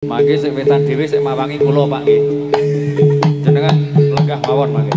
Mangke sik wetan dhewe sik mawangi kula Pak nggih. Jenengan lenggah mawon mangke.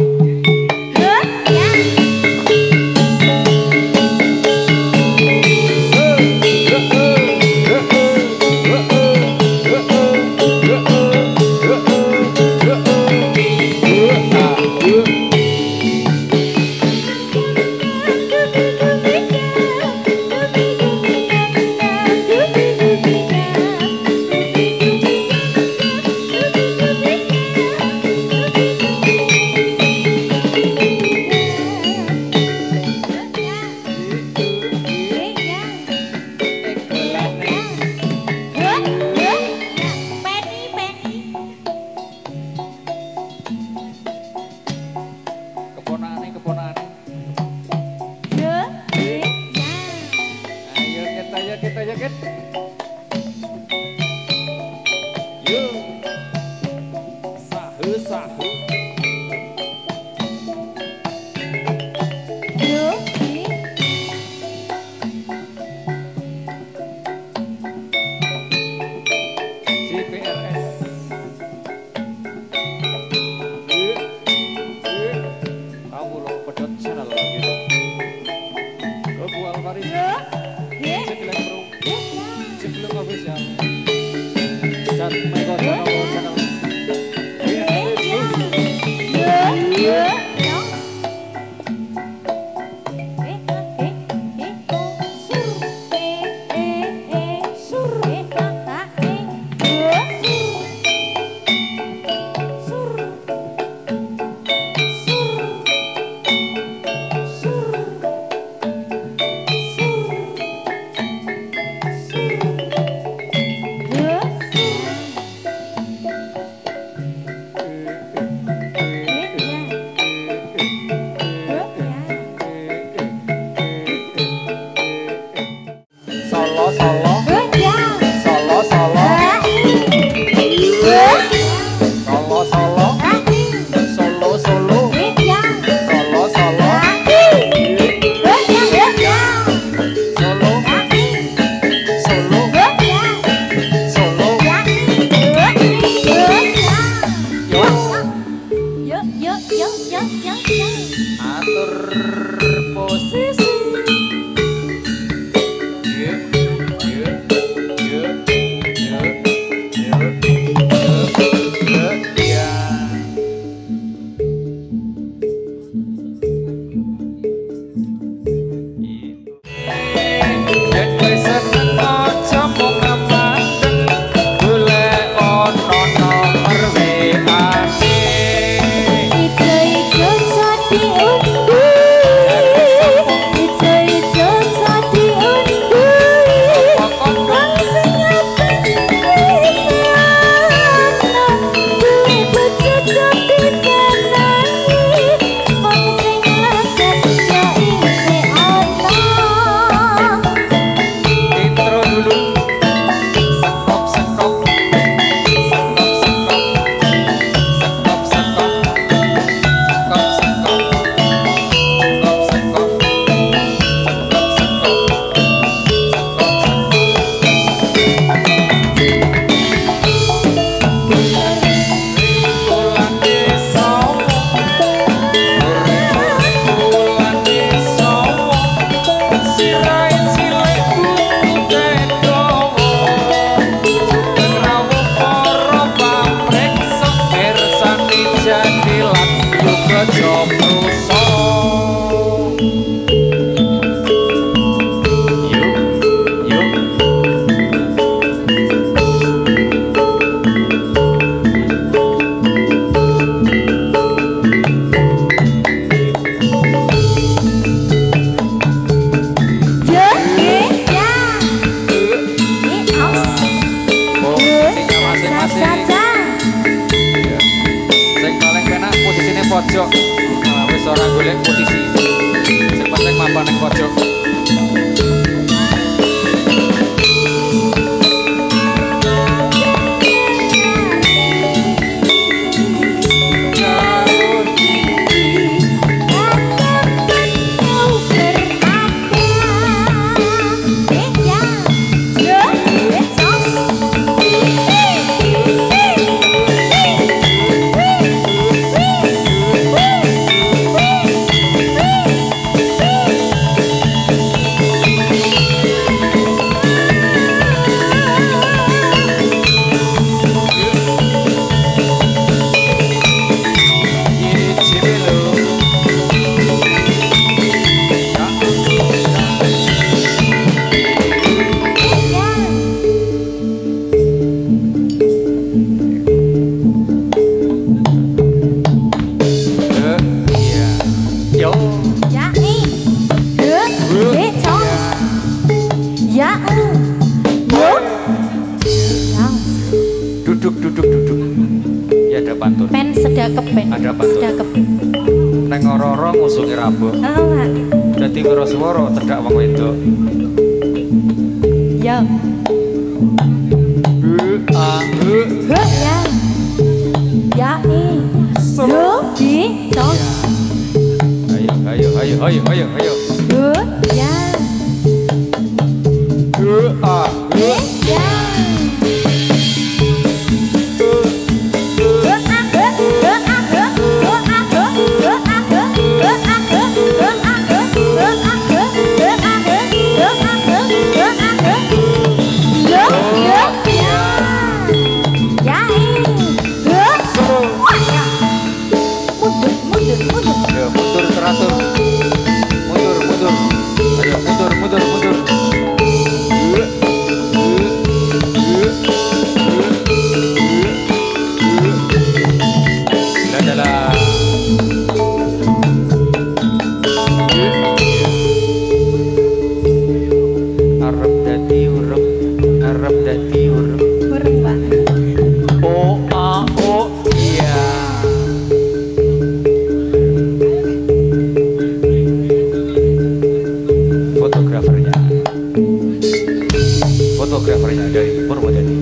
Pojok, wis ora golek posisi. Sing penting mapan ning pojok. Yeah. duduk. Ya ada pantun. Pen sedakep pen. Ada pantun. Sedakep. Neng ora-ora ngusungi rabuk. Oh, Pak. Dadi wiraswara cedhak wong wedok. Ya. Ya. Ya Yo di sos. Ayo. Ya. Ya. Mundur teratur. Mundur. Ayo mundur. Dadah. Arep dadi urep. Kurang, Pak. Oh iya. Fotografernya dari Purwodadi.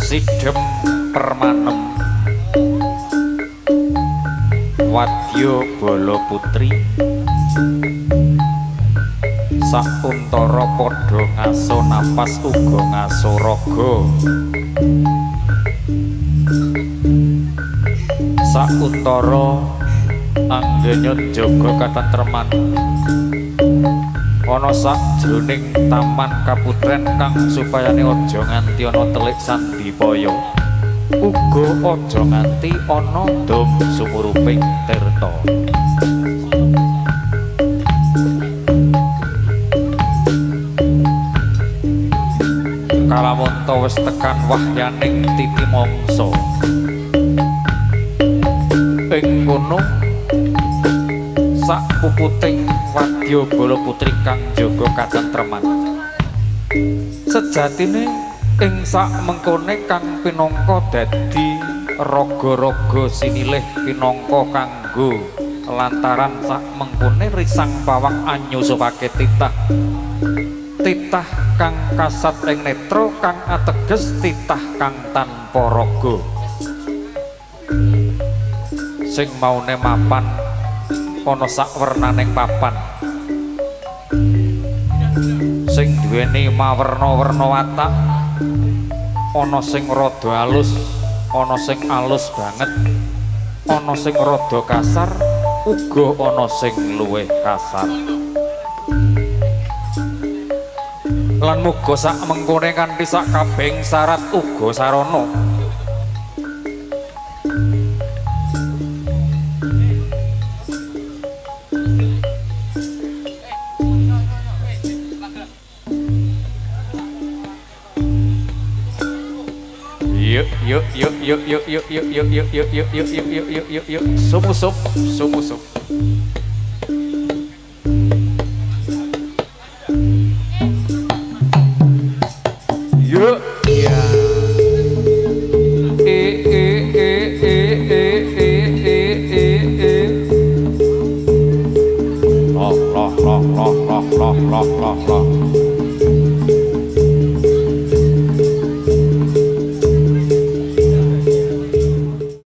Sidhem Permanem Wadya Bala Putri Sauntara padha ngaso napas uga ngaso raga Sauntara anggenya jaga katentreman ana sajroning taman kaputren kang supayane aja nganti ana telik sandipaya uga aja nganti ana dom sumuruping tirta. Kalamunta wis tekan wahyaning titi mangsa ing kono sak puputing wadya bala putri kang jaga katentreman sejatine ing sak mengkone kang pinangka dadi raga-raga sinilih pinangka kanggo lantaran sak mengkone risang pawang anyusupake titah kang kasat ing netra kang ateges titah kang tanpa raga sing maune mapan ana sak wernaning papan sing duweni mawerna-werna watak ana sing rada alus ana sing alus banget ana sing rada kasar uga ana sing luwih kasar lan muga sak mengkone kanthi sak kabeh syarat uga sarana. Yuk sumusup yuk ya loh